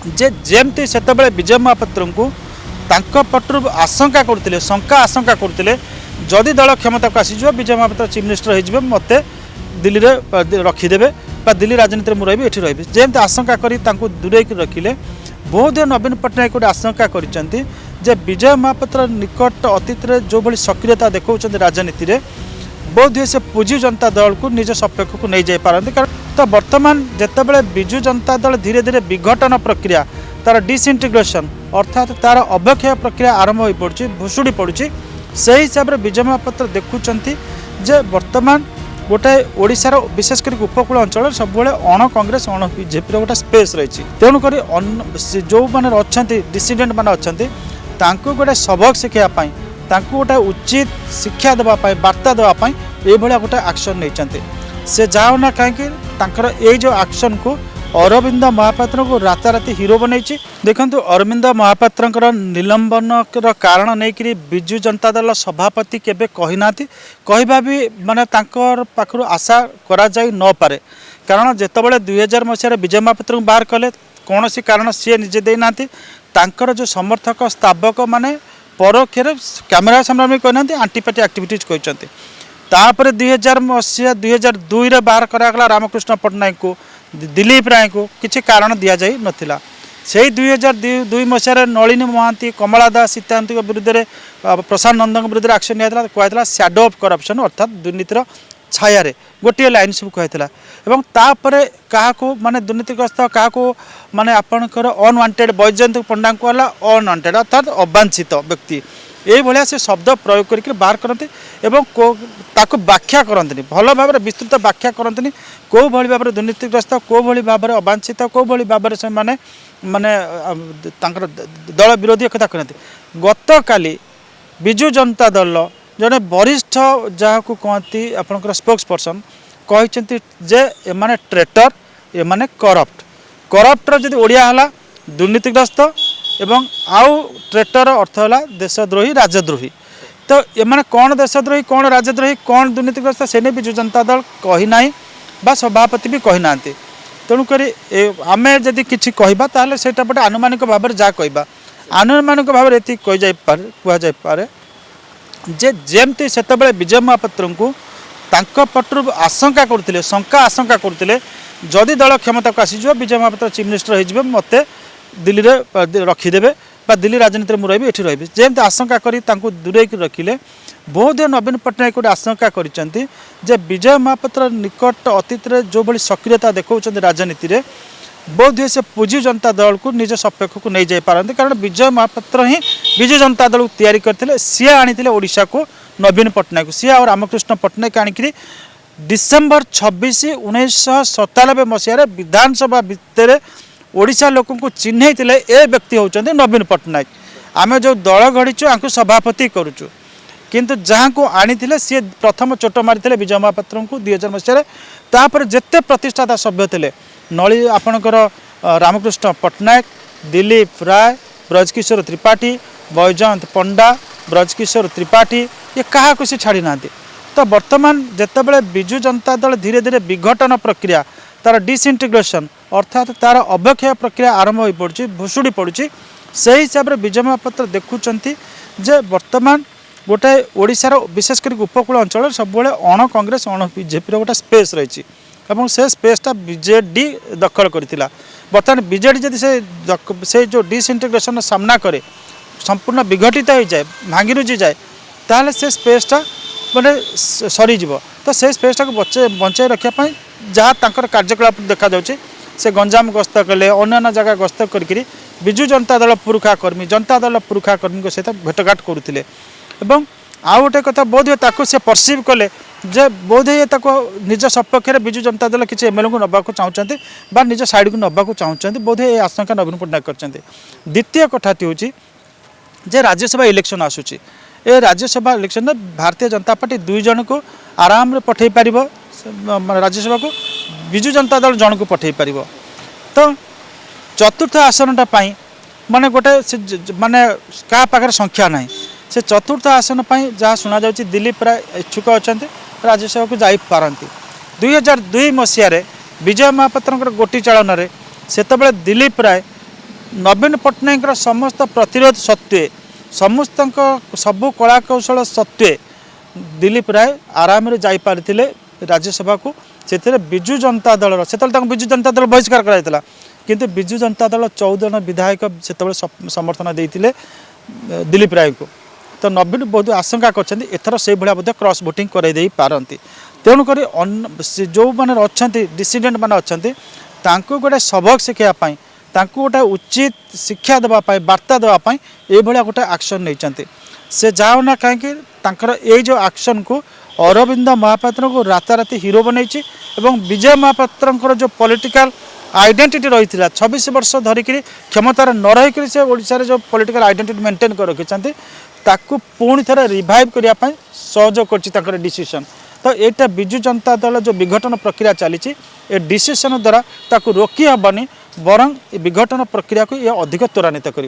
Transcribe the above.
जे जमती से विजय महापात्र को पटर आशंका करते शंका आशंका करते जदि दल क्षमता को आसीज विजय महापात्र चीफ मिनिस्टर हो मत दिल्ली में रखीदे दिल्ली राजनीति में रही ये रही जमती आशंका कर दूरे रखिले बहुत नवीन पट्टनायक गोटे आशंका कर विजय महापात्र निकट अतीत जो भाई सक्रियता देखा राजनीति में बोध हुए से पुंजी जनता दल को निज सपेक्ष को नहीं जापारती कारण तो बर्तमान जितेबाला विजु जनता दल धीरे धीरे विघटन प्रक्रिया तार डिसइंटीग्रेशन अर्थात तार अवक्षय प्रक्रिया आरंभ हो पड़ी भुशुड़ी पड़ी से हिसाब से विजय महापात्र देखुंट जे बर्तमान गोटे ओडिशार विशेषकर उपकूल अंचल सब अण कांग्रेस अण बीजेपी गोटे स्पेस रही तेणुक जो मैंने अच्छा डिसीडेंट मैंने अच्छा गोटे सबक शिखापी गोटे उचित शिक्षा देवाई वार्ता देवाई ये गोटे एक्शन नहीं से जाओ ना कहीं ये जो एक्शन को अरविंद महापात्र को राताराति हिरो बनई देखु अरविंद महापात्र निलंबन कारण नहीं विजु जनता दल सभापति केबे कही ना कहवा भी माने पाखु आशा करा जाई न पारे कारण जितेबाला 2000 मसीह विजय महापात्र को बाहर कले कौन सी कारण सी निजे देना जो समर्थक स्तावक माने परोक्षे कैमेरा सामने कहना आंटीपार्टी एक्टिविटीज कहते तापर 2000 मसीहा 2002 बाहर करागला रामकृष्ण पट्टनायक को दिलीप राय को किसी कारण दि जा नाला से 2002 मसीह नलिनी महांती कमला दास सीतांत विरुद्ध में प्रशांत नंदन विरुद्ध एक्शन निया कहला सैडो ऑफ करप्शन अर्थात दुर्नीतिर छाया गोटे लाइन सब कहला क्या माने दुर्नीतिग्रस्त क्या माने आपणकर अनवांटेड बैजयंत पंडा को अनवांटेड अर्थात अवांछित व्यक्ति ये भाया से शब्द प्रयोग करके बाहर करते ताको व्याख्या करते भल भाव विस्तृत व्याख्या करते कौ भाई भाव में दुर्नीतिग्रस्त कौ भाई भाव में अवांछित कौ भाई भाव में से माने दल विरोधी एक कहते गत काली विजु जनता दल जड़े वरिष्ठ जहाँ को कहती आपंकर स्पोक्स पर्सन कहते जे एमाने ट्रेटर एमाने करप्टर जदि ओडिया है दुर्नीतिग्रस्त एवं आउ ट्रेटर अर्थ है देशद्रोही राजद्रोही तो एमाने कौन देशद्रोही कौन राजद्रोही कौन दुर्नीतिग्रस्त से नहीं विजु जनता दल कहीना बा सभापति भी कहीना तेणुक आम जदि किसी कहवा ताहले सेटा पटे आनुमानिक भाव में जहाँ कहवा आनुमानिक भाव में ये कहुपे जे जमती से विजय महापात्र को पटर आशंका करते शंका आशंका करते जदि दल क्षमता को आसीज विजय महापात्र चीफ मिनिस्टर हो मत दिल्ली में रखीदे दिल्ली राजनीति में रही ये रही जमती आशंका कर दूरे रखिले बहुत नवीन पट्टनायक गोटे आशंका कर विजय महापात्र निकट अतीत जो भाई सक्रियता देखा राजनीति में बोध हुए से पुंजी जनता दल को निज सपेक्ष को नहीं जापारती कारण विजय महापात्र ही विजु जनता दल को तैयारी करते सी आनी ओडिशा को नवीन पट्टनायक सी और रामकृष्ण पट्टनायक आणिक डिसेम्बर 26 1997 मसीह विधानसभा भितर ओडिशा लोक चिन्हई ए व्यक्ति होउछन्ते नवीन पट्टनायक आम जो दल गढ़ीचु आपको सभापति करुचु किंतु जहाँ को आनी सी प्रथम चोट मारी विजय महापात्र को 2000 मसीह तापर जेते प्रतिष्ठाता सभ्य थे नली आपणकर रामकृष्ण पट्टनायक दिलीप राय ब्रजकिशोर त्रिपाठी बैजयंत पंडा ब्रजकिशोर त्रिपाठी ये क्या को छाड़ी ना तो बर्तमान जितेबाला विजु जनता दल धीरे धीरे विघटन प्रक्रिया तार डिसइंटीग्रेशन अर्थात तार अवक्षय प्रक्रिया आरंभ हो पड़ी भुशुड़ी पड़ी से हिसाब से विजय महापात्र देखुंट जे बर्तमान गोटे ओडिशार विशेषकर उपकूल अंचल सब अण कांग्रेस अण बीजेपी गोटे स्पेस रही से स्पेसटा बीजेडी दखल करथिला बर्तमान बीजेडी जदि से जो डिसइंटीग्रेशन सामना करे संपूर्ण विघटित हो जाए भांगी रुझी जाए ताहले से स्पेसटा माने सरीज तो से स्पेसटा को बचाई रखापी जहाँ तंकर कार्यकलाप देखा जाउछे से गंजाम गस्त कले अन्य जगह गस्त करी विजु जनता दल पुरुखा कर्मी सहित भेटघाट करुले एवं आउ गोटे कथा बोध हुए से परसीव कले जे बोध हुए निज सपक्ष विजु जनता दल किसी एमएलए को नवाक चाहते बा निज साइड को नवाक चाहते बोध हुए आशंका नवीन पट्टनायक करते द्वितीय कथाटी हूँ जे राज्यसभा इलेक्शन आसूची ए राज्यसभा इलेक्शन में भारतीय जनता पार्टी 2 जन को आराम पठे पार राज्यसभा को विजु जनता दल जन को पठे पार तो चतुर्थ आसनटा माने गोटे माने क्या पाखे संख्या ना से चतुर्थ आसन जहाँ शुणा जाऊँगी दिलीप राय इच्छुक अच्छा राज्यसभा को जापारती 2002 मसीह विजय महापात्र गोटी चालन से दिलीप राय नवीन पट्टनायक समस्त प्रतिरोध सत्वे समस्त सबू कला कौशल सत्वे दिलीप राय आराम रे जाई पारिथिले राज्यसभा को से विजु जनता दल से विजु जनता दल बहिष्कार कराइला किंतु विजु जनता दल 14 जन विधायक से समर्थन देते दिलीप राय को तो नवीन बहुत आशंका कर एथर से भाया बोध क्रॉस भोटिंग करदे पारती तेणुक जो मैंने अच्छा डिसीडेंट मैंने अच्छा गोटे सबक शिखापी गोटे उचित शिक्षा देवाई वार्ता देवाई ये गोटे एक्शन नहीं से जाओना कहीं ये जो एक्शन को अरविंद महापात्र को राताराति हिरो बनई विजय महापात्र जो पॉलिटिकल आइडेंटिटी रही 26 वर्ष धरिक क्षमतार न रहीक से ओडिशा जो पॉलिटिकल आइडेंटिटी मेंटेन कर रखिंट ताकू पुणी थे रिवाइव करने सहयोग कर डिसीजन तो यहाँ विजु जनता दल जो विघटन प्रक्रिया चली डिसीजन द्वारा ताकू रोकी हेनी बरं विघटन प्रक्रिया को ये अधिक त्वरान्वित कर।